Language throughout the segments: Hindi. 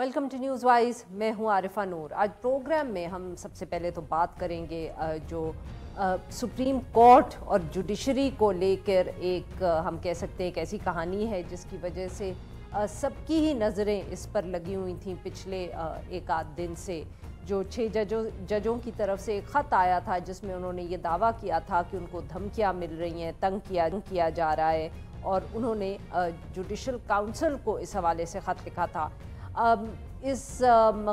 Welcome to news wise. मैं हूं आरिफा नूर। आज प्रोग्राम में हम सबसे पहले तो बात करेंगे जो सुप्रीम कोर्ट और जुडिशरी को लेकर एक हम कह सकते हैं एक ऐसी कहानी है जिसकी वजह से सबकी ही नज़रें इस पर लगी हुई थी पिछले एक आध दिन से। जो 6 जजों की तरफ से एक ख़त आया था जिसमें उन्होंने ये दावा किया था कि उनको धमकियां मिल रही हैं, तंग किया जा रहा है, और उन्होंने जुडिशल काउंसिल को इस हवाले से ख़त लिखा था। इस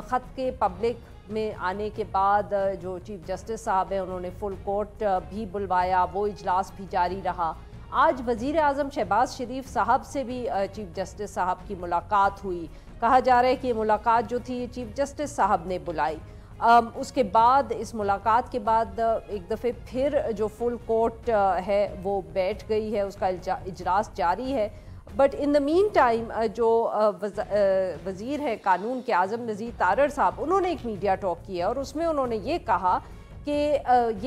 ख़त के पब्लिक में आने के बाद जो चीफ़ जस्टिस साहब हैं उन्होंने फुल कोर्ट भी बुलवाया, वो इजलास भी जारी रहा। आज वज़ीर आज़म शहबाज शरीफ साहब से भी चीफ़ जस्टिस साहब की मुलाकात हुई। कहा जा रहा है कि ये मुलाकात जो थी चीफ़ जस्टिस साहब ने बुलाई। उसके बाद इस मुलाकात के बाद एक दफ़े फिर जो फुल कोर्ट है वो बैठ गई है, उसका इजलास जारी है। But in the mean time जो वज़ीर है कानून के आज़म नज़ीर तारड़ साहब, उन्होंने एक मीडिया टॉक किया और उसमें उन्होंने ये कहा कि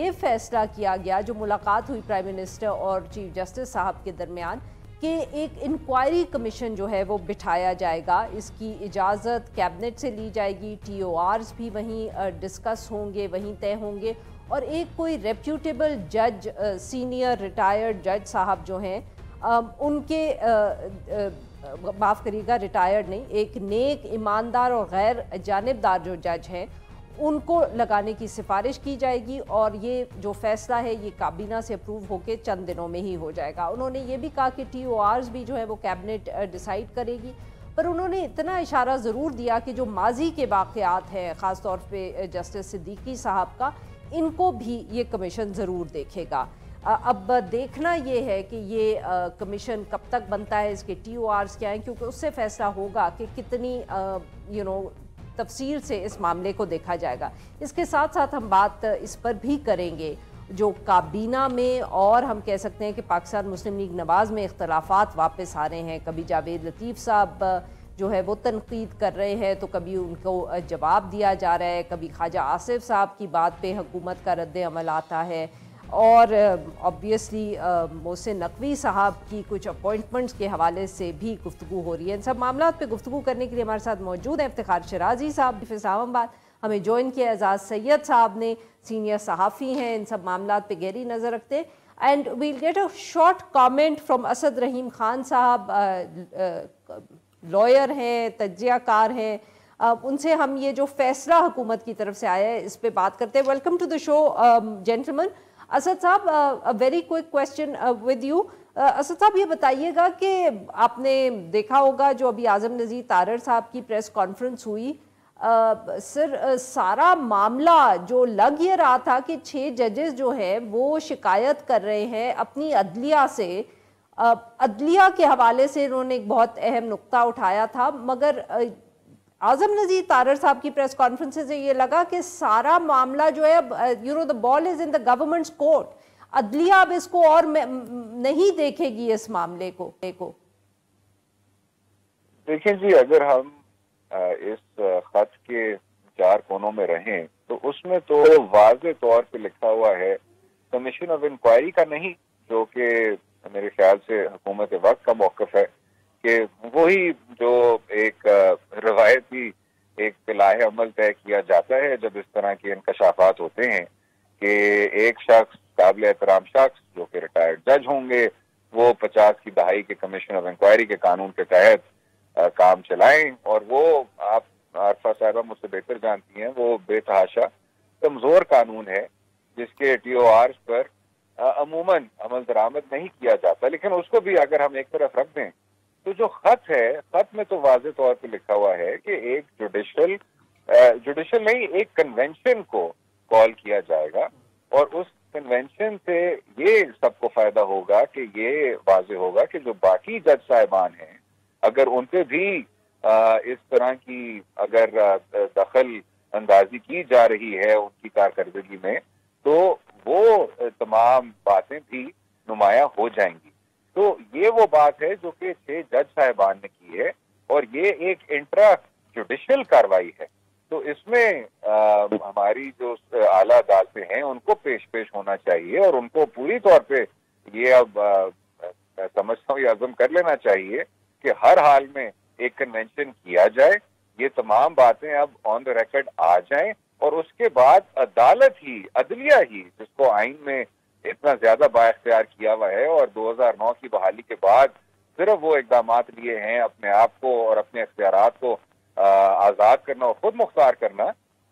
ये फ़ैसला किया गया, जो मुलाकात हुई प्राइम मिनिस्टर और चीफ़ जस्टिस साहब के दरमियान, कि एक इंक्वायरी कमीशन जो है वो बिठाया जाएगा। इसकी इजाज़त कैबिनेट से ली जाएगी, TORs भी वहीं डिस्कस होंगे, वहीं तय होंगे, और एक कोई रेप्यूटेबल जज, सीनियर रिटायर्ड जज साहब जो हैं उनके माफ़ करिएगा, रिटायर्ड नहीं, एक नेक, ईमानदार और गैर जानिबदार जो जज हैं उनको लगाने की सिफारिश की जाएगी, और ये जो फ़ैसला है ये काबीना से अप्रूव होकर चंद दिनों में ही हो जाएगा। उन्होंने ये भी कहा कि TORs भी जो है वो कैबिनेट डिसाइड करेगी, पर उन्होंने इतना इशारा ज़रूर दिया कि जो माजी के वाक़यात हैं, ख़ास तौर पे जस्टिस सिद्दीकी साहब का, इनको भी ये कमीशन ज़रूर देखेगा। अब देखना ये है कि ये कमीशन कब तक बनता है, इसके TORs क्या हैं, क्योंकि उससे फ़ैसला होगा कि कितनी तफसील से इस मामले को देखा जाएगा। इसके साथ साथ हम बात इस पर भी करेंगे जो काबीना में, और हम कह सकते हैं कि पाकिस्तान मुस्लिम लीग नवाज़ में इख्तलाफात वापस आ रहे हैं। कभी जावेद लतीफ़ साहब जो है वो तनकीद कर रहे हैं, तो कभी उनको जवाब दिया जा रहा है, कभी ख्वाजा आसिफ साहब की बात पे हुकूमत का रद्द अमल आता है, और ऑब्वियसली मोहसिन नकवी साहब की कुछ अपॉइंटमेंट्स के हवाले से भी गुफ्तगू हो रही है। इन सब मामलों पे गुफ्तगू करने के लिए हमारे साथ मौजूद हैं इफ्तिखार शराजी साहब इस्लामाबाद। हमें ज्वाइन किया एजाज सैयद साहब ने, सीनियर सहाफ़ी हैं, इन सब मामलों पे गहरी नज़र रखते हैं। And we'll get a short comment from Asad Rahim Khan साहब, लॉयर हैं, तज्ज़ियाकार हैं, उनसे हम ये जो फैसला हुकूमत की तरफ से आया है इस पर बात करते हैं। Welcome to the show gentleman. Asad साहब, a very quick question with you. Asad साहब, ये बताइएगा कि आपने देखा होगा जो अभी आज़म नज़ीर तारड़ साहब की प्रेस कॉन्फ्रेंस हुई, सर सारा मामला जो लग ये रहा था कि 6 जजेस जो हैं वो शिकायत कर रहे हैं अपनी अदलिया से। अदलिया के हवाले से उन्होंने एक बहुत अहम नुक्ता उठाया था, मगर आज़म नज़ीर तारड़ साहब की प्रेस कॉन्फ्रेंस से ये लगा कि सारा मामला जो है the ball is in the governments court. अदलिया अब इसको और नहीं देखेगी इस मामले को। देखिए जी, अगर हम इस खत के 4 कोनों में रहें तो उसमें तो वाज़े तौर पे लिखा हुआ है कमीशन ऑफ इंक्वायरी का नहीं, जो कि मेरे ख्याल से हुकूमत वक्त का मौक़िफ़ है कि वही जो एक रवायती एक पिलाह अमल तय किया जाता है जब इस तरह के इंकशाफात होते हैं कि एक शख्स, काबिल एहतराम शख्स जो कि रिटायर्ड जज होंगे, वो 50 की दहाई के कमीशन ऑफ इंक्वायरी के कानून के तहत काम चलाएं, और वो आप आरफा साहबा मुझसे बेहतर जानती हैं, वो बेतहाशा कमजोर कानून है जिसके TORs पर अमूमन अमल दरामद नहीं किया जाता। लेकिन उसको भी अगर हम एक तरफ रख दें तो जो खत है, खत में तो वाज़े तौर पे लिखा हुआ है कि एक जुडिशल नहीं, एक कन्वेंशन को कॉल किया जाएगा, और उस कन्वेंशन से ये सबको फायदा होगा कि ये वाज़े होगा कि जो बाकी जज साहिबान हैं अगर उन पे भी इस तरह की अगर दखल अंदाजी की जा रही है उनकी कारकर्दगी में, तो वो तमाम बातें भी नुमाया हो जाएंगी। तो ये वो बात है जो कि 6 जज साहिबान ने की है, और ये एक इंट्रा जुडिशल कार्रवाई है। तो इसमें हमारी जो आला अदालतें हैं उनको पेश होना चाहिए, और उनको पूरी तौर पे ये अब मैं समझता हूँ ये अज़म कर लेना चाहिए कि हर हाल में एक कन्वेंशन किया जाए ये तमाम बातें अब ऑन द रिकॉर्ड आ जाएं और उसके बाद अदालत ही, अदलिया ही, जिसको आइन में इतना ज्यादा बाइख्तियार किया हुआ है और 2009 की बहाली के बाद सिर्फ वो इकदाम लिए हैं अपने आप को और अपने अख्तियारात को आज़ाद करना और खुद मुख्तार करना,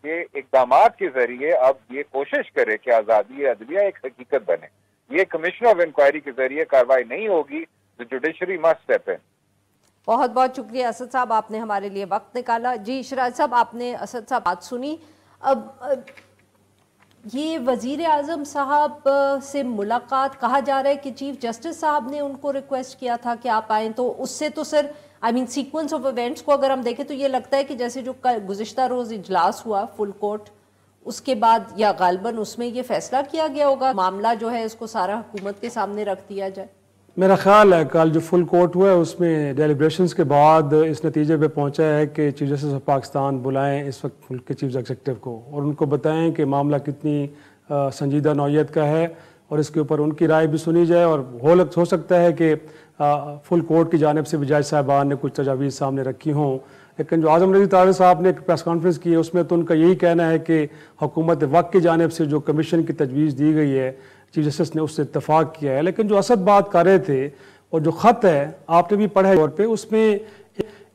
कि इकदाम के जरिए अब ये कोशिश करे कि आज़ादी अदलिया एक हकीकत बने। ये कमीशन ऑफ इंक्वायरी के जरिए कार्रवाई नहीं होगी, the judiciary must step in. बहुत बहुत शुक्रिया असद साहब, आपने हमारे लिए वक्त निकाला। जी शिराज साहब, आपने असद साहब बात सुनी। अब ये वजीर आजम साहब से मुलाकात, कहा जा रहा है कि चीफ जस्टिस साहब ने उनको रिक्वेस्ट किया था कि आप आएँ, तो उससे तो सर सीक्वेंस ऑफ इवेंट्स को अगर हम देखें तो ये लगता है कि जैसे जो कल गुज़िश्ता रोज़ इजलास हुआ फुल कोर्ट, उसके बाद या गालबन उसमें ये फैसला किया गया होगा, मामला जो है इसको सारा हुकूमत के सामने रख दिया जाए। मेरा ख्याल है कल जो फुल कोर्ट हुआ है उसमें डेलिब्रेशंस के बाद इस नतीजे पे पहुंचा है कि चीफ जस्टिस ऑफ पाकिस्तान बुलाएं इस वक्त मुल्क के चीफ एग्जीक्यूटिव को और उनको बताएं कि मामला कितनी संजीदा नौयत का है और इसके ऊपर उनकी राय भी सुनी जाए। और हो सकता है कि फुल कोर्ट की जानिब से भी जज साहबान ने कुछ तजावीज़ सामने रखी हों, लेकिन जो आज़म रज़ी तारिक साहब ने एक प्रेस कॉन्फ्रेंस की है उसमें तो उनका यही कहना है कि हुकूमत वक्त की जानिब से जो कमीशन की तजवीज़ दी गई है चीफ जस्टिस ने उससे इत्तफाक किया है। लेकिन जो असद बात कर रहे थे और जो ख़त है आपने भी पढ़ा है तौर पर, उसमें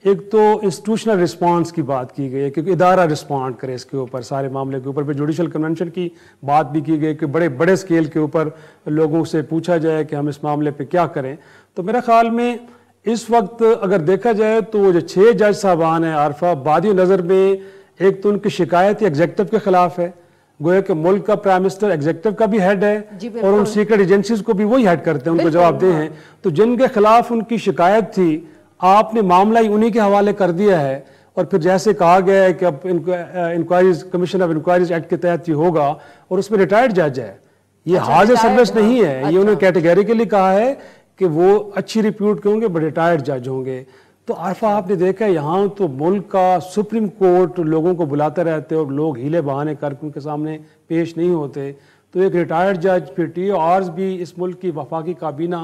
एक तो इंस्टीट्यूशनल रिस्पांस की बात की गई है कि इदारा रिस्पॉन्ड करे इसके ऊपर, सारे मामले के ऊपर। फिर जुडिशल कन्वेंशन की बात भी की गई कि बड़े बड़े स्केल के ऊपर लोगों से पूछा जाए कि हम इस मामले पे क्या करें। तो मेरे ख्याल में इस वक्त अगर देखा जाए तो जो 6 जज साहबान हैं आरफा, बादी नज़र में एक तो उनकी शिकायत एग्जेक्टिव के खिलाफ है, गोया कि मुल्क का प्राइम मिनिस्टर एग्जेक्टिव का भी हेड है और उन सीक्रेट एजेंसीज को भी वही हेड करते हैं, उनको जवाबदेह हैं। तो जिनके खिलाफ उनकी शिकायत थी आपने मामला ही उन्हीं के हवाले कर दिया है और फिर जैसे कहा गया है कि अब inquiries commission of inquiries act के तहत ये होगा और उसमें रिटायर्ड जज है, ये हाजिर सर्विस नहीं है। ये उन्होंने कैटेगरिकली कहा है कि वो अच्छी रिप्यूट के होंगे बट रिटायर्ड जज होंगे। तो आरफा आपने देखा यहाँ तो मुल्क का सुप्रीम कोर्ट लोगों को बुलाते रहते और लोग हीले बहाने करके उनके सामने पेश नहीं होते। तो एक रिटायर्ड जज फिर TORs भी इस मुल्क की वफाकी काबीना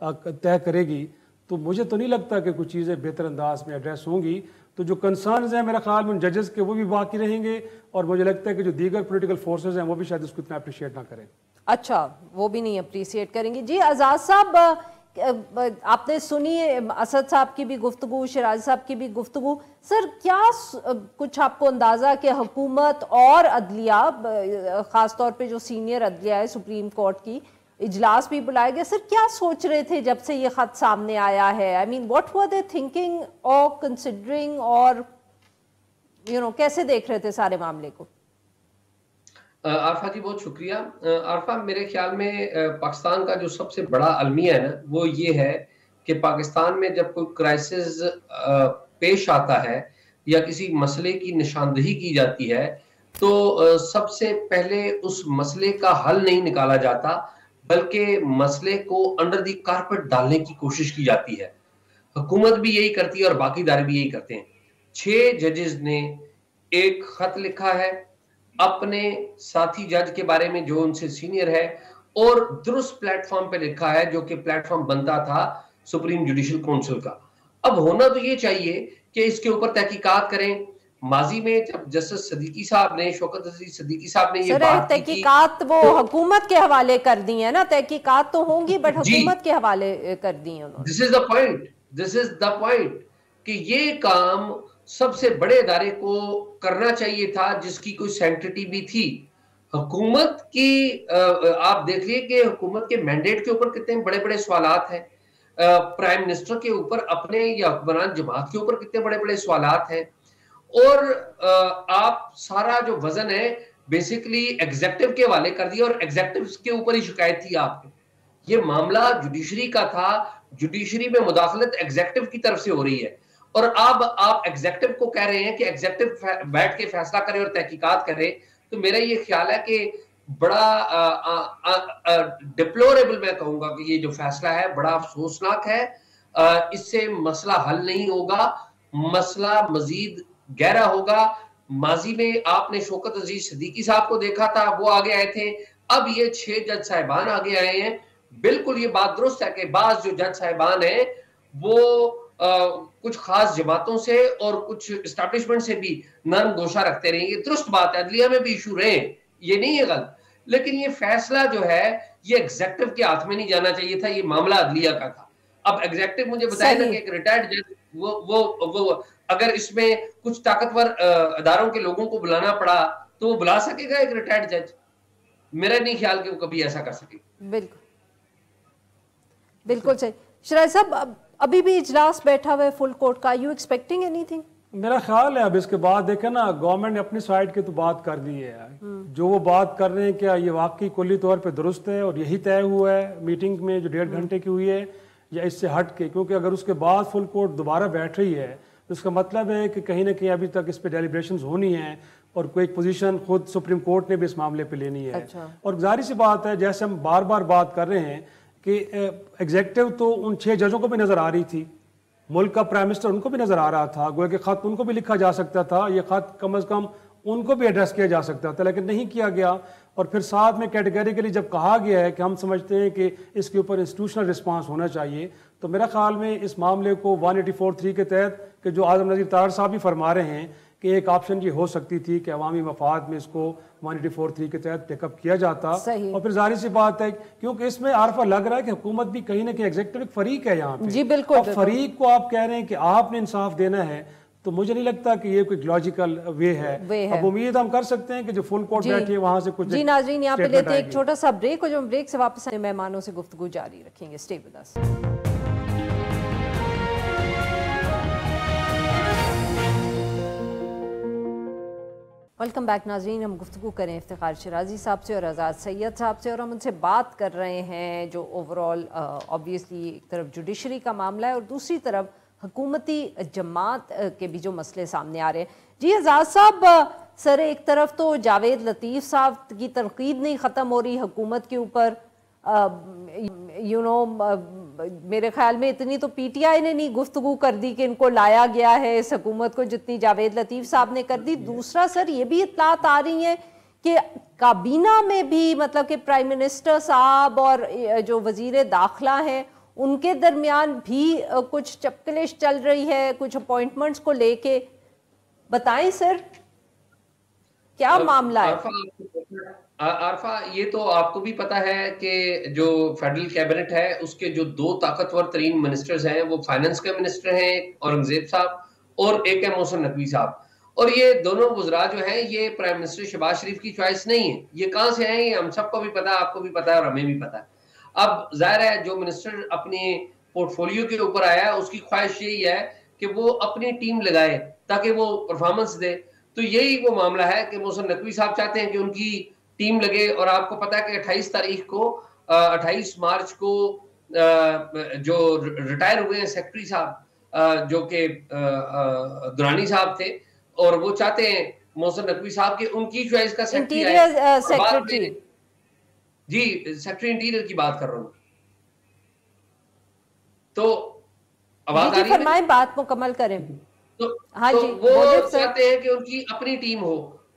तय करेगी, तो मुझे तो नहीं लगता कि कुछ चीज़ें बेहतर अंदाज में एड्रेस होंगी। तो जो कंसर्न्स हैं मेरा ख्याल में उन जजेस के वो भी बाकी रहेंगे और मुझे लगता है कि जो दीगर पॉलिटिकल फोर्सेस हैं वो भी शायद इसको इतना अप्रिशिएट ना करें। अच्छा, वो भी नहीं अप्रिशिएट करेंगे। जी आज़ाद साहब, आपने सुनी असद साहब की भी गुफ्तगू, शिराज साहब की भी गुफ्तगू। सर क्या कुछ आपको अंदाज़ा कि हुकूमत और अदलिया, ख़ास तौर पे जो सीनियर अदलिया है सुप्रीम कोर्ट की, इजलास भी बुलाया गया, सर क्या सोच रहे थे जब से ये खत सामने आया है? व्हाट वर दे थिंकिंग और कंसिडरिंग, और कैसे देख रहे थे सारे मामले को? आरफा जी बहुत शुक्रिया। आरफा, मेरे ख्याल में पाकिस्तान का जो सबसे बड़ा अलमिया है ना वो ये है कि पाकिस्तान में जब कोई क्राइसिस पेश आता है या किसी मसले की निशानदही की जाती है तो सबसे पहले उस मसले का हल नहीं निकाला जाता बल्कि मसले को अंडर द कारपेट डालने की कोशिश की जाती है। हुकूमत भी यही करती है और बाकी इदारे भी यही करते हैं। 6 जजेस ने एक खत लिखा है अपने साथी जज के बारे में जो उनसे सीनियर है और दुरुस्त प्लेटफॉर्म पे लिखा है जो कि प्लेटफॉर्म बनता था सुप्रीम जुडिशल काउंसिल का। अब होना तो ये चाहिए कि इसके ऊपर तहकीकात करें। माजी में जब जस्टिस सदीकी साहब ने, शौकत अजीज सदीकी साहब ने ये बात की, तहकीकात वो हुकूमत के हवाले कर दी है ना, तहकीकात तो होंगी बट हुकूमत के हवाले कर दी है उन्होंने। दिस इज द पॉइंट कि ये काम सबसे बड़े इदारे को करना चाहिए था जिसकी कोई सैंक्टिटी भी थी। हुकूमत की आप देख लिए कि हुकूमत के मैंडेट के ऊपर कितने बड़े बड़े सवालात हैं, प्राइम मिनिस्टर के ऊपर अपने या हुक्मरान जमात के ऊपर कितने बड़े बड़े सवालात हैं, और आप सारा जो वजन है बेसिकली एग्जेक्टिव के हवाले कर दिया और एग्जेक्टिव के ऊपर ही शिकायत थी आपकी। ये मामला जुडिशरी का था, जुडिशरी में मुदाखलत एग्जेक्टिव की तरफ से हो रही है और अब आप एग्जेक्टिव को कह रहे हैं कि एग्जेक्टिव बैठ के फैसला करे और तहकीकात करे। तो मेरा ये ख्याल है कि बड़ा डिप्लोरेबल मैं कहूंगा कि ये जो फैसला है बड़ा अफसोसनाक है। इससे मसला हल नहीं होगा, मसला मजीद गहरा होगा। माजी में आपने शौकत अजीज सदीकी साहब को देखा था, वो आगे आए थे, अब ये 6 जज साहिबान आगे आए हैं। बिल्कुल ये बात दुरुस्त है कि बाज जो जज साहिबान हैं वो कुछ खास जमातों से और कुछ इस्टेब्लिशमेंट से भी नरम गोशा रखते रहे, ये दुरुस्त बात है, अदलिया में भी इशू रहे, ये नहीं है गलत, लेकिन ये फैसला जो है ये एग्जेक्टिव के हाथ में नहीं जाना चाहिए था, ये मामला अदलिया का था। अब एग्जेक्टिव मुझे बताए ना कि एक रिटायर्ड जज वो अगर इसमें कुछ ताकतवर अदारों के लोगों को बुलाना पड़ा तो वो बुला सकेगा एक रिटायर्ड जज? मेरा नहीं ख्याल कि वो कभी ऐसा कर सके। बिल्कुल बिल्कुल सही। शराय साहब, अभी भी इजलास बैठा हुआ है फुल कोर्ट का, यू एक्सपेक्टिंग एनीथिंग? मेरा ख्याल है अब इसके बाद देखे ना, गवर्नमेंट ने अपनी साइड की तो बात कर दी है, जो वो बात कर रहे हैं क्या ये वाकई कुल्ली तौर पे दुरुस्त है और यही तय हुआ है मीटिंग में जो 1.5 घंटे की हुई है, या इससे हट के? क्योंकि अगर उसके बाद फुल कोर्ट दोबारा बैठ रही है तो इसका मतलब है कि कहीं ना कहीं अभी तक इस पर डेलिब्रेशंस होनी है और कोई पोजीशन खुद सुप्रीम कोर्ट ने भी इस मामले पे लेनी है। अच्छा। और जाहिर सी बात है, जैसे हम बार बार बात कर रहे हैं कि एग्जेक्टिव तो उन 6 जजों को भी नजर आ रही थी, मुल्क का प्राइम मिनिस्टर उनको भी नजर आ रहा था, गोया कि खत उनको भी लिखा जा सकता था, ये खत कम अज कम उनको भी एड्रेस किया जा सकता था, लेकिन नहीं किया गया। और फिर साथ में कैटेगरिकली जब कहा गया है कि हम समझते हैं कि इसके ऊपर इंस्टीट्यूशनल रिस्पांस होना चाहिए, तो मेरा ख्याल में इस मामले को 184(3) के तहत, कि जो आजम नज़ीर तारड़ साहब भी फरमा रहे हैं कि एक ऑप्शन ये हो सकती थी कि अवामी मफाद में इसको 184(3) के तहत टेकअप किया जाता। और फिर जाहिर सी बात है, क्योंकि इसमें आरफा लग रहा है कि हुकूमत भी कहीं ना कहीं एग्जीक्यूटिव फरीक है यहाँ पे। जी बिल्कुल। अब फरीक को आप कह रहे हैं कि आपने इंसाफ देना है, तो मुझे नहीं लगता कि ये कोई लॉजिकल वे है। अब उम्मीद हम कर सकते हैं कि जो फुल कोर्ट बैठी है वहां से कुछ। जी नाज़रीन, यहाँ पे लेते हैं एक छोटा सा ब्रेक, और जो ब्रेक से वापस आए मेहमानों से गुफ्तगू जारी रखेंगे। Stay with us. Welcome back नाज़रीन। हम गुफ्तगू करें इफ्तिखार शिराजी साहब से और आज़ाद सैयद साहब से, और हम उनसे बात कर रहे हैं जो ओवरऑल ऑब्वियसली एक तरफ जुडिशरी का मामला है और दूसरी तरफ हुकूमती जमात के भी जो मसले सामने आ रहे हैं। जी आज़ाद साहब, सर एक तरफ तो जावेद लतीफ़ साहब की तनकीद नहीं ख़त्म हो रही हुकूमत के ऊपर, मेरे ख्याल में इतनी तो पीटीआई ने नहीं गुफ्तगू कर दी कि इनको लाया गया है इस हुकूमत को जितनी जावेद लतीफ़ साहब ने कर दी। दूसरा सर ये भी इत्तलात आ रही हैं कि काबीना में भी, मतलब कि प्राइम मिनिस्टर साहब और जो वजीर दाखिला हैं उनके दरमियान भी कुछ चपकलिश चल रही है कुछ अपॉइंटमेंट्स को लेके। बताएं सर क्या मामला है? आरफा, ये तो आपको भी पता है कि जो फेडरल कैबिनेट है उसके जो 2 ताकतवर तरीन मिनिस्टर्स हैं वो फाइनेंस के मिनिस्टर हैं, औरंगजेब साहब, और एक है मोहसिन नकवी साहब। और ये दोनों वज़रा जो हैं ये प्राइम मिनिस्टर शहबाज शरीफ की चॉइस नहीं है। ये कहाँ से हैं ये हम सबको भी पता है, आपको भी पता है और हमें भी पता है। अब जाहिर है जो मिनिस्टर अपने पोर्टफोलियो के ऊपर आया है उसकी ख्वाहिश यही है कि वो अपनी टीम लगाए ताकि वो परफॉर्मेंस दे। तो यही वो मामला है कि मोहसिन नकवी साहब चाहते हैं कि उनकी टीम लगे, और आपको पता है कि 28 मार्च को जो रिटायर हुए हैं सेक्रेटरी साहब जो कि दुरानी साहब थे, और वो चाहते हैं मोहसिन नकवी साहब के उनकी चॉइस का सेक्रेटरी जी सेक्रेटरी इंटीरियर की बात कर रहा हूं। तो आवाज आ रही है? फरमाएं, बात मुकम्मल करें। तो हाँ जी, वो चाहते हैं कि उनकी अपनी टीम हो,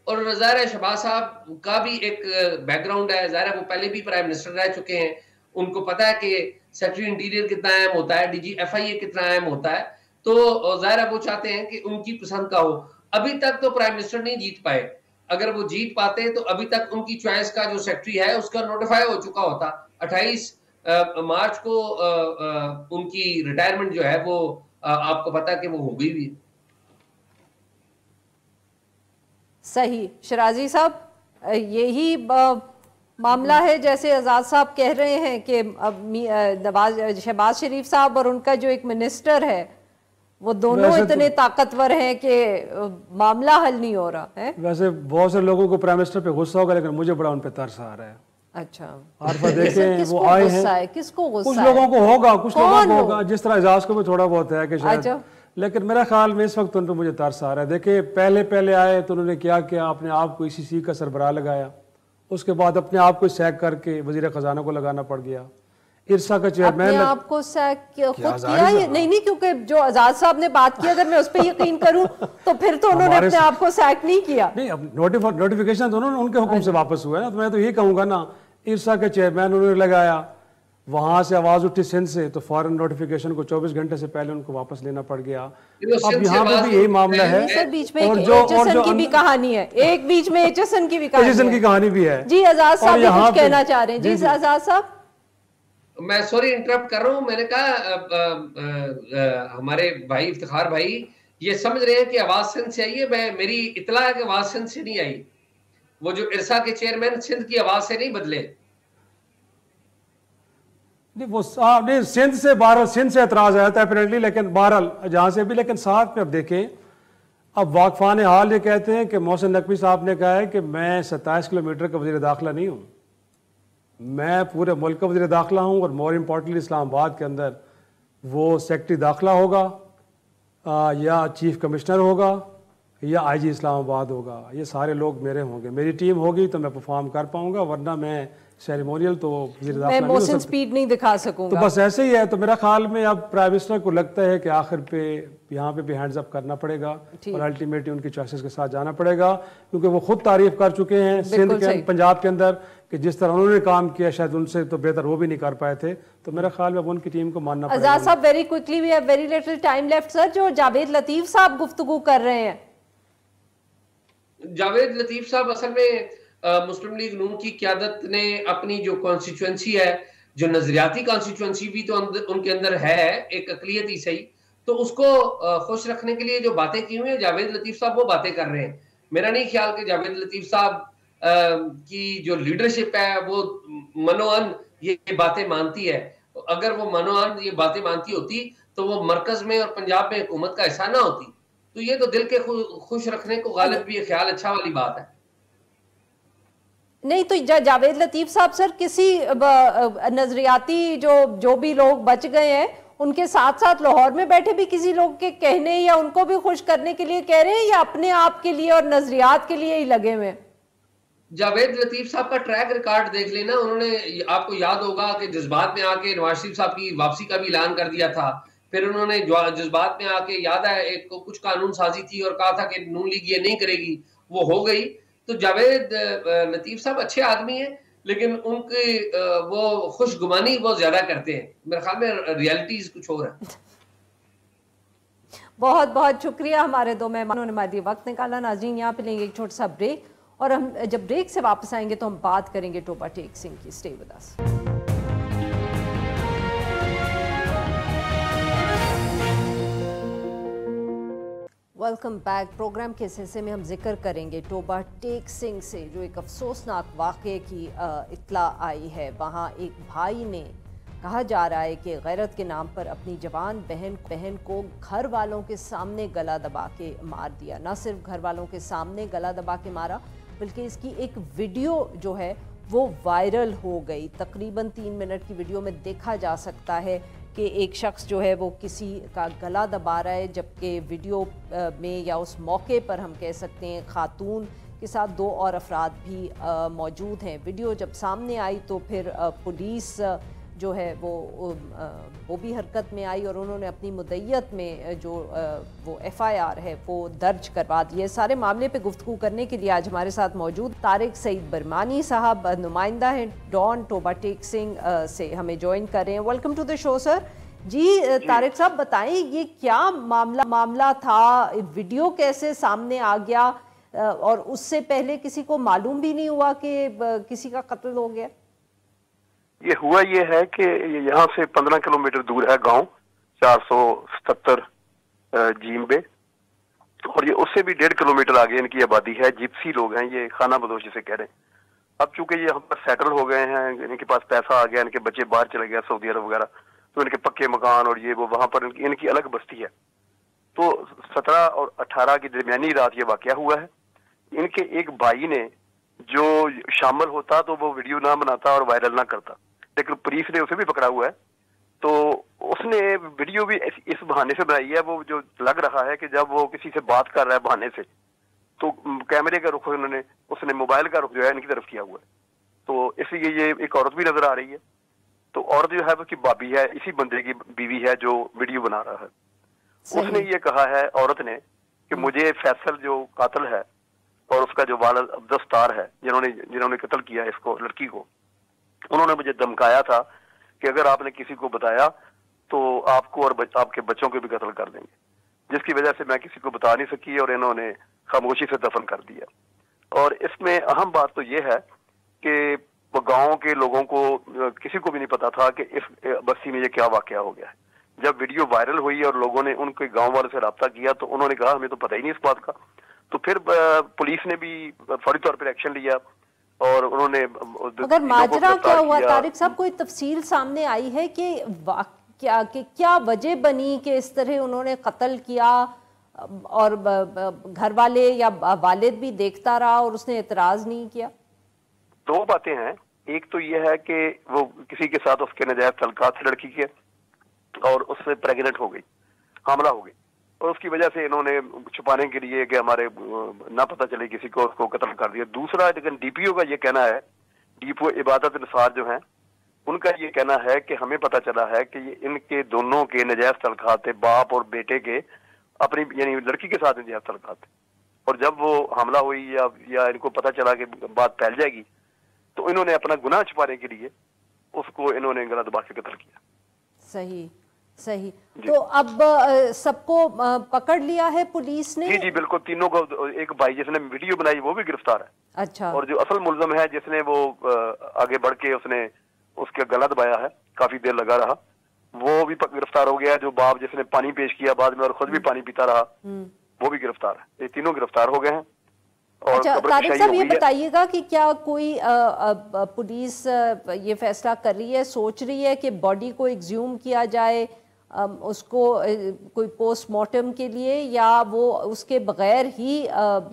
और ज़ाहिर है शहबाज साहब का भी एक बैकग्राउंड है, ज़ाहिर है वो पहले भी प्राइम मिनिस्टर रह चुके हैं, उनको पता है कि सेक्रेटरी इंटीरियर कितना अहम होता है, डीजी FIA कितना अहम होता है। तो ज़ाहिर है वो चाहते हैं कि उनकी पसंद का हो। अभी तक तो प्राइम मिनिस्टर नहीं जीत पाए, अगर वो जीत पाते तो अभी तक उनकी चॉइस का जो सेक्रेटरी है उसका नोटिफाई हो चुका होता। 28 मार्च को उनकी रिटायरमेंट जो है वो आपको पता है कि वो हो गई भी। सही शिराजी साहब, यही मामला है जैसे आज़ाद साहब कह रहे हैं कि शहबाज शरीफ साहब और उनका जो एक मिनिस्टर है वो दोनों इतने ताकतवर हैं कि मामला हल नहीं हो रहा है। वैसे बहुत से लोगों को प्राइम मिनिस्टर पे गुस्सा होगा, लेकिन मुझे बड़ा उन पे तरस आ रहा है। अच्छा, आरफा देखें वो आए हैं, किसको गुस्सा कुछ लोगों को होगा, कुछ लोगों को होगा, जिस तरह एजाज को भी थोड़ा बहुत है कि शायद, लेकिन मेरा ख्याल में इस वक्त उन पर मुझे तरस आ रहा है। देखिए पहले आए तो उन्होंने क्या किया, अपने आप को ICC का सरबराह लगाया, उसके बाद अपने आप को सैक करके वजीर खजाना को लगाना पड़ गया। इरसा का चेयरमैन आपको सैक खुद किया ये नहीं, क्योंकि जो आजाद साहब ने बात की अगर मैं उस पर यकीन करूं तो फिर तो उन्होंने अपने आप को सैक नहीं किया। नहीं, अब नोटिफिकेशन तो उन्होंने उनके हुक्म से वापस हुआ है ना, तो मैं तो यही कहूंगा ना, इरसा के चेयरमैन उन्होंने लगाया, वहां से आवाज उठी सिंध से, तो फौरन नोटिफिकेशन को 24 घंटे से पहले उनको वापस लेना पड़ गया। अब यहाँ पे भी यही मामला है। सर बीच में एचएसएन की भी कहानी है, एक बीच में एचएसएन की भी कहानी भी है। जी आजाद साहब कुछ कहना चाह रहे हैं। जी आजाद साहब, मैं सॉरी इंटरप्ट कर रहा हूं। मैंने कहा हमारे भाई इफ्तिखार भाई ये समझ रहे हैं कि आवाज सिंध से आई है। मेरी इतला है कि आवाज सिंध से नहीं आई। वो जो इरसा के चेयरमैन सिंध की आवाज से नहीं बदले। नहीं वो नहीं, सिंध से एतराज आया था अपरेंटली, लेकिन बहरहाल जहां से भी। लेकिन साथ में अब देखें, अब वाकफान हाल ये कहते हैं कि मोहसिन नकवी साहब ने कहा है कि मैं 27 किलोमीटर का वज़ीर दाखिला नहीं हूं, मैं पूरे मुल्क का वज़ीर दाखिला हूं। और मोर इम्पोर्टेंटली इस्लामाबाद के अंदर वो सेक्रेटरी दाखिला होगा या चीफ कमिश्नर होगा या आईजी इस्लामाबाद होगा। ये सारे लोग मेरे होंगे, मेरी टीम होगी तो मैं परफॉर्म कर पाऊंगा, वरना मैं सेरेमोनियल तो मैं मोशन स्पीड नहीं दिखा सकूंगा। तो बस ऐसे ही है। तो मेरा ख्याल में अब प्राइम मिनिस्टर को लगता है कि आखिर पे यहाँ पे भी हैंड्स अप करना पड़ेगा और अल्टीमेटली उनकी चॉइसेस के साथ जाना पड़ेगा, क्योंकि वो खुद तारीफ कर चुके हैं सिंध के, पंजाब के अंदर, कि जिस तरह उन्होंने काम किया शायद उनसे तो बेहतर वो भी नहीं कर पाए थे। तो मेरा ख्याल में अब उनकी टीम को मानना पड़ेगा। आजाद साहब very quickly, we have very little time left sir. जो जावेद लतीफ साहब गुफ्तगू कर रहे हैं, जावेद लतीफ साहब असल में मुस्लिम लीग नून की क़यादत ने अपनी जो कॉन्स्टिट्यूएंसी है, जो नजरियाती कॉन्स्टिट्यूएंसी भी तो उनके अंदर है, एक अकलियत ही सही, तो उसको खुश रखने के लिए जो बातें की हुई है जावेद लतीफ साहब वो बातें कर रहे हैं। मेरा नहीं ख्याल कि जावेद लतीफ साहब की जो लीडरशिप है वो मनोअन ये बातें मानती है। अगर वो मनोअन ये बातें मानती होती तो वो मरकज में और पंजाब में हुकूमत का हिस्सा ना होती। तो ये तो दिल के खुश रखने को गालिब भी ये ख्याल अच्छा वाली बात है। नहीं तो जावेद लतीफ साहब सर किसी नजरियाती जो भी लोग बच गए हैं उनके साथ साथ लाहौर में बैठे भी किसी लोग के कहने या उनको भी खुश करने के लिए कह रहे हैं, या अपने आप के लिए और नजरियात के लिए ही लगे हुए? जावेद लतीफ साहब का ट्रैक रिकॉर्ड देख लेना। उन्होंने, आपको याद होगा कि जज्बात में आके नवाज शरीफ साहब की वापसी का भी ऐलान कर दिया था। फिर उन्होंने जज्बात में आके, याद है, एक कुछ कानून साजी थी और कहा था कि नून लीग ये नहीं करेगी, वो हो गई। तो जावेद लतीफ साहब अच्छे आदमी हैं, लेकिन उनकी वो खुशगुमानी बहुत ज्यादा करते हैं। मेरे ख्याल में रियलिटीज कुछ और है। बहुत बहुत शुक्रिया हमारे दो मेहमानों ने हमारे लिए वक्त निकाला। नाज़रीन, यहाँ पे लेंगे एक छोटा सा ब्रेक, और हम जब ब्रेक से वापस आएंगे तो हम बात करेंगे टोबा टेक सिंह की। Stay with us. Welcome back. Programme के इस हिस्से में हम जिक्र करेंगे टोबा टेक सिंह से, जो एक अफसोसनाक वाक़े की इत्ला आई है। वहाँ एक भाई ने, कहा जा रहा है कि गैरत के नाम पर अपनी जवान बहन को घर वालों के सामने गला दबा के मार दिया। न सिर्फ घर वालों के सामने गला दबा के मारा, बल्कि इसकी एक वीडियो जो है वो वायरल हो गई। तकरीबन 3 मिनट की वीडियो में देखा जा सकता है कि एक शख्स जो है वो किसी का गला दबा रहा है, जबकि वीडियो में या उस मौके पर हम कह सकते हैं खातून के साथ 2 और अफराद भी मौजूद हैं। वीडियो जब सामने आई तो फिर पुलिस जो है वो भी हरकत में आई और उन्होंने अपनी मुद्दइयत में जो वो FIR है वो दर्ज करवा दी है। सारे मामले पे गुफ्तगू करने के लिए आज हमारे साथ मौजूद तारिक सईद बरमानी साहब, नुमाइंदा हैं डॉन टोबा टेक सिंह से, हमें ज्वाइन कर रहे हैं। Welcome to the show sir. जी तारिक साहब, बताएं ये क्या मामला था, वीडियो कैसे सामने आ गया, और उससे पहले किसी को मालूम भी नहीं हुआ कि किसी का कत्ल हो गया? ये है कि यहाँ से 15 किलोमीटर दूर है गांव 477 जीम्बे, और ये उससे भी 1.5 किलोमीटर आगे इनकी आबादी है। जिप्सी लोग हैं, ये खाना बदोश जिसे कह रहे हैं। अब चूंकि ये हम पर सेटल हो गए हैं, इनके पास पैसा आ गया, इनके बच्चे बाहर चले गए सऊदी अरब वगैरह, तो इनके पक्के मकान और ये वो, वहां पर इनकी अलग बस्ती है। तो 17 और 18 की दरमियानी रात ये वाकया हुआ है। इनके एक भाई ने जो शामिल होता तो वो वीडियो ना बनाता और वायरल ना करता, लेकिन पुलिस ने उसे भी पकड़ा हुआ है। तो उसने वीडियो भी इस बहाने से बनाई है, वो जो लग रहा है कि जब वो किसी से बात कर रहा है बहाने से, तो कैमरे का रुख उसने मोबाइल का रुख जो है इनकी तरफ किया हुआ है। तो इसलिए ये एक औरत भी नजर आ रही है। तो औरत जो है वो की भाभी है, इसी बंदे की बीवी है जो वीडियो बना रहा है। उसने ये कहा है, औरत ने, कि मुझे फैसल जो कातिल है और उसका जो वालिद अब्दुस्तार है, जिन्होंने कत्ल किया इसको, लड़की को, उन्होंने मुझे धमकाया था कि अगर आपने किसी को बताया तो आपको और आपके बच्चों को भी कत्ल कर देंगे, जिसकी वजह से मैं किसी को बता नहीं सकी और इन्होंने खामोशी से दफन कर दिया। और इसमें अहम बात तो ये है कि गांव के लोगों को किसी को भी नहीं पता था कि इस बस्ती में ये क्या वाकया हो गया है। जब वीडियो वायरल हुई और लोगों ने उनके गांव वालों से रब्ता किया तो उन्होंने कहा हमें तो पता ही नहीं इस बात का। तो फिर पुलिस ने भी फौरी तौर पर एक्शन लिया और उन्होंने अगर माजरा क्या हुआ तारिक साहब, कोई तफसील सामने आई है कि क्या वजह बनी कि इस तरह उन्होंने कत्ल किया और घर वाले या वालिद भी देखता रहा और उसने एतराज नहीं किया? दो बातें हैं, एक तो यह है कि वो किसी के साथ उसके नजायज तल्कात थे लड़की के और उससे प्रेग्नेंट हो गई, हामला हो गई और उसकी वजह से इन्होंने छुपाने के लिए कि हमारे ना पता चले किसी को, उसको कत्ल कर दिया। दूसरा, लेकिन डीपीओ का ये कहना है, डीपीओ इबादत निसार जो हैं उनका ये कहना है कि हमें पता चला है कि ये इनके दोनों के नजायज तल्कात थे, बाप और बेटे के, अपनी यानी लड़की के साथ नजायज तल्कात थे। और जब वो हमला हुई या इनको पता चला कि बात फैल जाएगी तो इन्होंने अपना गुनाह छुपाने के लिए उसको इन्होंने गला दबा के कत्ल किया। सही सही। तो अब सबको पकड़ लिया है पुलिस ने? जी जी बिल्कुल, तीनों को, एक भाई जिसने वीडियो बनाई वो भी गिरफ्तार है। अच्छा। और जो असल मुल्जम है जिसने वो आगे बढ़ के उसने उसका गला दबाया है, काफी देर लगा रहा, वो भी गिरफ्तार हो गया। जो बाप जिसने पानी पेश किया बाद में और खुद भी पानी पीता रहा, वो भी गिरफ्तार है। ये तीनों गिरफ्तार हो गए हैं। अच्छा तारिक साहब, ये बताइएगा कि क्या कोई पुलिस ये फैसला कर रही है, सोच रही है कि बॉडी को एक्सह्यूम किया जाए उसको कोई पोस्टमार्टम के लिए, या वो उसके बगैर ही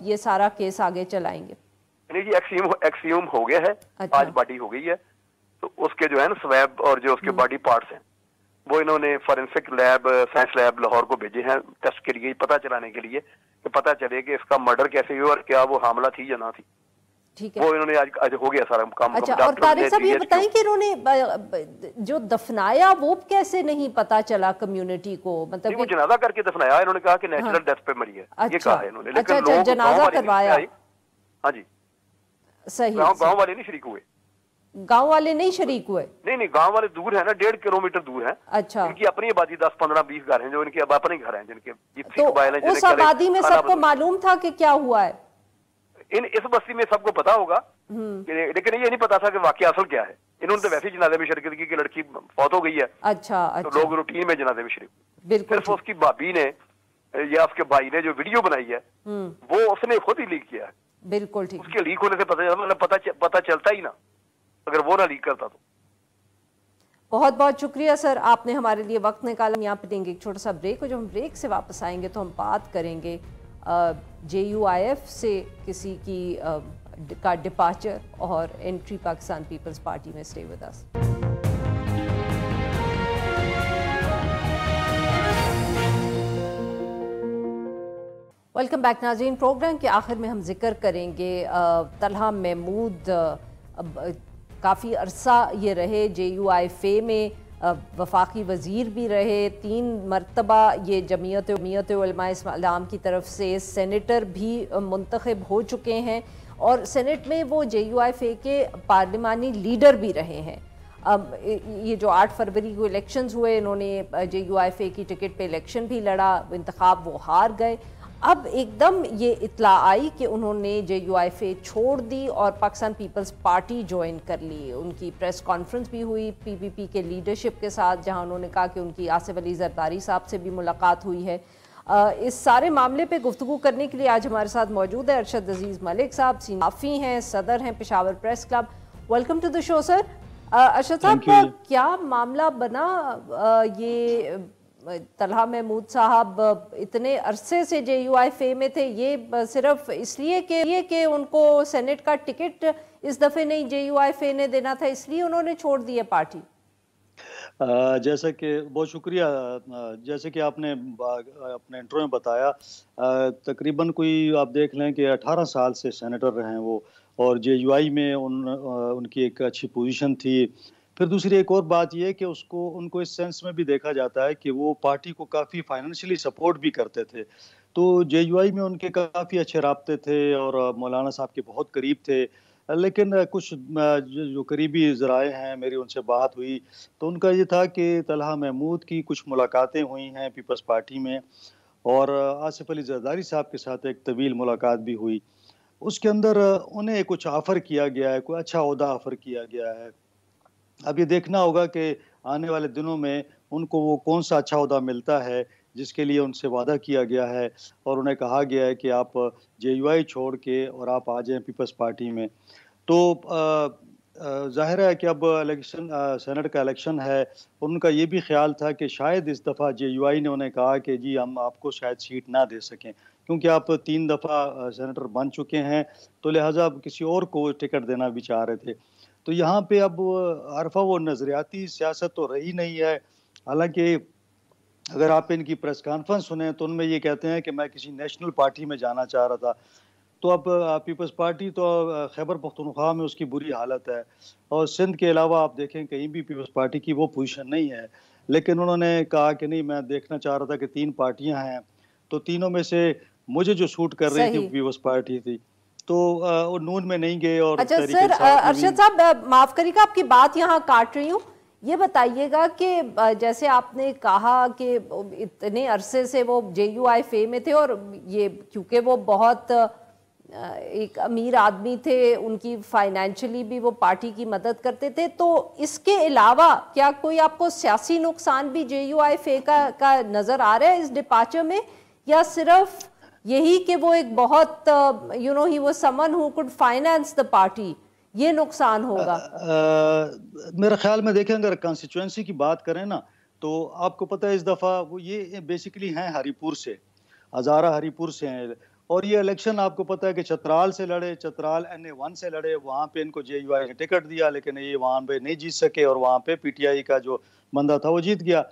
ये सारा केस आगे चलाएंगे? नहीं जी, एक्सह्यूम हो गया है। अच्छा। आज बॉडी हो गई है तो उसके जो है ना स्वैब और जो उसके बॉडी पार्ट्स हैं वो इन्होंने forensic lab, science lab Lahore को भेजे हैं टेस्ट के लिए, पता चलाने के लिए कि पता चले कि इसका मर्डर कैसे हुआ और क्या वो हामला थी या ना थी। ठीक है, वो इन्होंने आज हो गया सारा काम। अच्छा, और तारिक साहब ये बताएं कि इन्होंने जो दफनाया वो कैसे नहीं पता चला कम्युनिटी को? मतलब वो जनाजा करके दफनाया, इन्होंने कहा कि नेचुरल डेथ पे मरी है। ये कहा है इन्होंने। अच्छा अच्छा, जनाजा करवाया। हाँ जी, सही। गाँव वाले नहीं शरीक हुए? गांव वाले नहीं शरीक हुए? नहीं, गांव वाले दूर है ना, 1.5 किलोमीटर दूर है। अच्छा। इनकी अपनी आबादी 10, 15, 20 घर हैं जो इनके अब अपने घर हैं जिनके तो उस आबादी में सबको मालूम था कि क्या हुआ है? इस बस्ती में सबको पता होगा, लेकिन ये नहीं पता था कि वाकया असल क्या है। इन्होंने तो वैसे ही जनाजे में शिरकत की कि लड़की फौत हो गई है। अच्छा, तो लोग रूटीन में जनाजे में शरीक। बिल्कुल। सिर्फ उसकी भाभी ने या उसके भाई ने जो वीडियो बनाई है वो उसने खुद ही लीक किया है। बिल्कुल ठीक। उसके लीक होने से पता चलता ही ना, अगर वो ना लीक करता तो। बहुत बहुत शुक्रिया सर, आपने हमारे लिए वक्त निकाला। यहाँ पे देंगे एक छोटा सा ब्रेक, और जब हम ब्रेक से वापस आएंगे तो हम बात करेंगे JUIF से किसी की का डिपार्चर और एंट्री पाकिस्तान पीपल्स पार्टी में। Stay with us. Welcome back नाज़रीन। प्रोग्राम के आखिर में हम जिक्र करेंगे तलहा महमूद काफ़ी अरसा ये रहे JUIF में, वफाकी वज़ीर भी रहे, 3 मरतबा ये जमीयत उलमा इस्लाम की तरफ से सेनेटर भी मुंतखब हो चुके हैं और सेनेट में वो JUIF के पार्लिमानी लीडर भी रहे हैं। ये जो 8 फरवरी को इलेक्शंस हुए, इन्होंने JUIF की टिकट पे इलेक्शन भी लड़ा, इंतखाब वो हार गए। अब एकदम ये इत्ला आई कि उन्होंने JUIF छोड़ दी और पाकिस्तान पीपल्स पार्टी ज्वाइन कर ली। उनकी प्रेस कॉन्फ्रेंस भी हुई PPP के लीडरशिप के साथ, जहां उन्होंने कहा कि उनकी आसिफ अली जरदारी साहब से भी मुलाकात हुई है। इस सारे मामले पे गुफ्तगू करने के लिए आज हमारे साथ मौजूद है अरशद अजीज़ मलिक साहब, सीनाफी हैं, सदर हैं Peshawar press club. Welcome to the show sir. Arshad साहब, क्या मामला बना? ये तलहा महमूद साहब इतने अरसे से JUIF में थे, ये सिर्फ इसलिए कि उनको सेनेट का टिकट इस दफ़े नहीं JUIF ने देना था, इसलिए उन्होंने छोड़ दी है पार्टी? जैसे कि बहुत शुक्रिया, जैसे कि आपने अपने इंट्रो में बताया, तकरीबन कोई आप देख लें कि 18 साल से सेनेटर रहे हैं वो, और JUI में उनकी एक अच्छी पोजीशन थी। फिर दूसरी एक और बात यह कि उनको इस सेंस में भी देखा जाता है कि वो पार्टी को काफ़ी फाइनेंशियली सपोर्ट भी करते थे। तो JUI में उनके काफ़ी अच्छे राब्ते थे और मौलाना साहब के बहुत करीब थे। लेकिन कुछ जो करीबी ज़राए हैं, मेरी उनसे बात हुई तो उनका ये था कि तलहा महमूद की कुछ मुलाकातें हुई हैं पीपल्स पार्टी में, और आसिफ अली जरदारी साहब के साथ एक तवील मुलाकात भी हुई। उसके अंदर उन्हें कुछ ऑफ़र किया गया है, कोई अच्छा ओहदा ऑफ़र किया गया है। अब ये देखना होगा कि आने वाले दिनों में उनको वो कौन-सा अच्छा ओहदा मिलता है, जिसके लिए उनसे वादा किया गया है और उन्हें कहा गया है कि आप जेयूआई छोड़ के और आप आ जाएँ पीपल्स पार्टी में। तो ज़ाहिर है कि अब सेनेट का इलेक्शन है, और उनका ये भी ख़्याल था कि शायद इस दफ़ा जेयूआई ने उन्हें कहा कि जी हम आपको शायद सीट ना दे सकें, क्योंकि आप 3 दफ़ा सेनेटर बन चुके हैं, तो लिहाज़ा अब किसी और को टिकट देना भी चाह रहे थे। तो यहाँ पे अब आरफ़ा वो नज़रियाती सियासत तो रही नहीं है। हालाँकि अगर आप इनकी प्रेस कॉन्फ्रेंस सुने तो उनमें ये कहते हैं कि मैं किसी नेशनल पार्टी में जाना चाह रहा था। तो अब पीपल्स पार्टी तो खैबर पख्तूनख्वा में उसकी बुरी हालत है, और सिंध के अलावा आप देखें कहीं भी पीपल्स पार्टी की वो पोजीशन नहीं है। लेकिन उन्होंने कहा कि नहीं, मैं देखना चाह रहा था कि 3 पार्टियां हैं, तो तीनों में से मुझे जो सूट कर रही थी वो सही। पीपल्स पार्टी थी। तो वो नून में नहीं गए और अच्छा तहरीक सर, इंसाफ में अरशद भी। साहब माफ करिएगा आपकी बात यहाँ काट रही हूँ। ये बताइएगा कि जैसे आपने कहा कि इतने अरसे से वो जेयूआई फे में थे, और ये क्योंकि वो बहुत एक अमीर आदमी थे, उनकी फाइनेंशियली भी वो पार्टी की मदद करते थे, तो इसके अलावा क्या कोई आपको सियासी नुकसान भी जेयूआई फे का नजर आ रहा है इस डिपार्चर में, या सिर्फ यही कि वो एक बहुत ही वो someone who could finance the party, ये नुकसान होगा? मेरे ख्याल में देखें, अगर कॉन्स्टिट्यूएंसी की बात करें ना, तो आपको पता है इस दफ़ा वो ये बेसिकली हैं हरीपुर से, हज़ारा हरीपुर से हैं, और ये इलेक्शन आपको पता है कि चतराल से लड़े, चतराल NA1 से लड़े, वहाँ पे इनको जेयूआई ने टिकट दिया, लेकिन ये वहाँ पे नहीं जीत सके, और वहाँ पे पीटीआई का जो बंदा था वो जीत गया।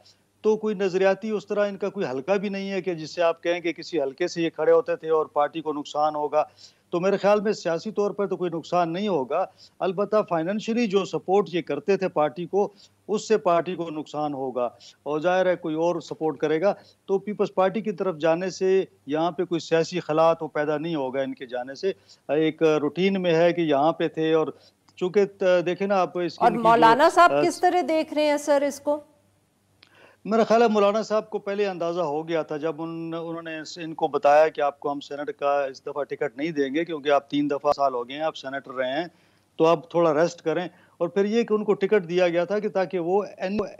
तो कोई नज़रियाती उस तरह इनका कोई हल्का भी नहीं है कि जिससे आप कहें कि किसी हल्के से ये खड़े होते थे और पार्टी को नुकसान होगा। तो मेरे ख्याल में सियासी तौर पर तो कोई नुकसान नहीं होगा, अलबत्ता फाइनेंशियली जो सपोर्ट ये करते थे पार्टी को, उससे पार्टी को नुकसान होगा, और ज़ाहिर है कोई और सपोर्ट करेगा, तो पीपल्स पार्टी की तरफ जाने से यहाँ पे कोई सियासी खला तो पैदा नहीं होगा इनके जाने से। एक रूटीन में है कि यहाँ पे थे, और चूँकि देखें ना आप इसकी और इनकी मौलाना साहब जो किस तरह देख रहे हैं सर इसको? मेरा ख्याल है मौलाना साहब को पहले अंदाज़ा हो गया था, जब उन्होंने इनको बताया कि आपको हम सेनेट का इस दफ़ा टिकट नहीं देंगे, क्योंकि आप 3 दफ़ा साल हो गए हैं, आप सेनेटर रहे हैं, तो आप थोड़ा रेस्ट करें। और फिर ये कि उनको टिकट दिया गया था कि ताकि वो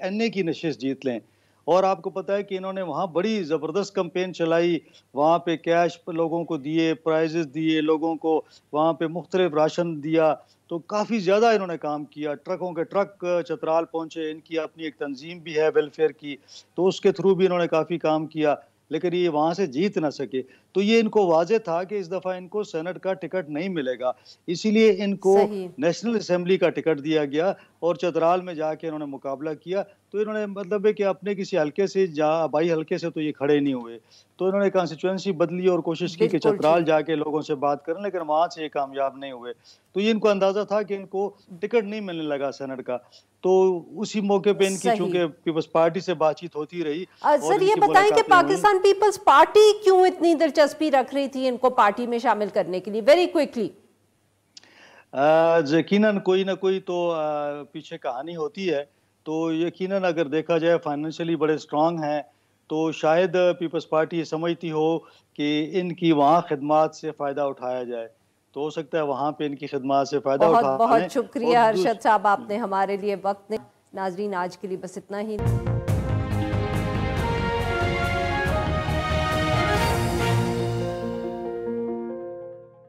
NA की नशिस्त जीत लें। और आपको पता है कि इन्होंने वहाँ बड़ी ज़बरदस्त कैंपेन चलाई, वहाँ पे कैश लोगों को दिए, प्राइजेस दिए लोगों को, वहाँ पे मुख्तलिफ राशन दिया, तो काफ़ी ज़्यादा इन्होंने काम किया। ट्रकों के ट्रक चतराल पहुँचे, इनकी अपनी एक तंजीम भी है वेलफेयर की, तो उसके थ्रू भी इन्होंने काफ़ी काम किया, लेकिन ये वहाँ से जीत ना सके। तो ये इनको वाज़ेह था कि इस दफ़ा इनको सेनेट का टिकट नहीं मिलेगा, इसीलिए इनको सही। नेशनल असेंबली का टिकट दिया गया, और चतराल में जाके इन्होंने मुकाबला किया। तो इन्होंने मतलब है कि अपने किसी हल्के से बाई हल्के से तो ये खड़े नहीं हुए, तो इन्होंने कॉन्स्टिट्यूएंसी बदली और कोशिश की कि बिल्कुल चतराल ठीक। जाके लोगों से बात करें, लेकिन वहाँ से ये कामयाब नहीं हुए। तो ये इनको अंदाज़ा था कि इनको टिकट नहीं मिलने लगा सेनेट का, तो उसी मौके पे इनकी सही। चूँकि पीपल्स पार्टी से बातचीत होती रही और सर ये इनकी बताएं कि मुलाकातें हुई। पाकिस्तान पीपल्स पार्टी क्यों इतनी दिलचस्पी रख रही थी इनको पार्टी में शामिल करने के लिए, वेरी क्विकली? यकीनन कोई ना कोई तो पीछे कहानी होती है। तो यकीनन अगर देखा जाए फाइनेंशियली बड़े स्ट्रांग हैं, तो शायद पीपल्स पार्टी ये समझती हो कि इनकी वहाँ खिदमात से फ़ायदा उठाया जाए, तो हो सकता है वहाँ पे इनकी खिदमात से फ़ायदा बहुत उठा लें। बहुत शुक्रिया और अरशद साहब, आपने हमारे लिए वक्त ने। नाजरीन आज के लिए बस इतना ही।